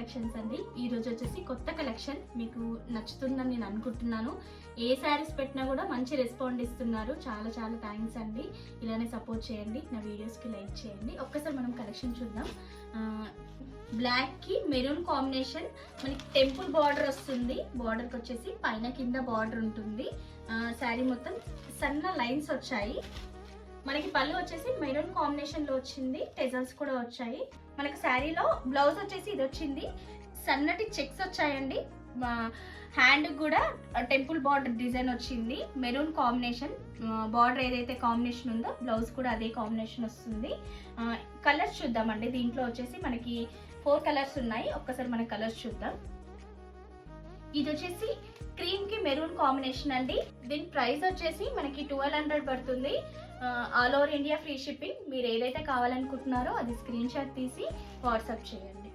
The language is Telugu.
కలెక్షన్స్ అండి. ఈ రోజు వచ్చేసి కొత్త కలెక్షన్ మీకు నచ్చుతుందని నేను అనుకుంటున్నాను. ఏ శారీస్ పెట్టినా కూడా మంచి రెస్పాండ్ ఇస్తున్నారు. చాలా చాలా థ్యాంక్స్ అండి. ఇలానే సపోర్ట్ చేయండి, నా వీడియోస్కి లైక్ చేయండి. ఒక్కసారి మనం కలెక్షన్ చూద్దాం. బ్లాక్ కి మెరూన్ కాంబినేషన్, మనకి టెంపుల్ బార్డర్ వస్తుంది. బార్డర్కి వచ్చేసి పైన కింద బార్డర్ ఉంటుంది. శారీ మొత్తం సన్న లైన్స్ వచ్చాయి. మనకి పళ్ళు వచ్చేసి మెరూన్ కాంబినేషన్ లో వచ్చింది. టెజల్స్ కూడా వచ్చాయి. మనకి శారీలో బ్లౌజ్ వచ్చేసి ఇది వచ్చింది. సన్నటి చెక్స్ వచ్చాయండి. హ్యాండ్ కూడా టెంపుల్ బార్డర్ డిజైన్ వచ్చింది. మెరూన్ కాంబినేషన్ బార్డర్ ఏదైతే కాంబినేషన్ ఉందో బ్లౌజ్ కూడా అదే కాంబినేషన్ వస్తుంది. కలర్స్ చూద్దామండి. దీంట్లో వచ్చేసి మనకి 4 కలర్స్ ఉన్నాయి. ఒక్కసారి మన కలర్స్ చూద్దాం. ఇది వచ్చేసి క్రీమ్ కి మెరూన్ కాంబినేషన్ అండి. దీని ప్రైస్ వచ్చేసి మనకి 1200 పడుతుంది. All over India free shipping. మీరు ఏదైతే కావాలనుకుంటున్నారో అది స్క్రీన్ షాట్ తీసి వాట్సాప్ చేయండి.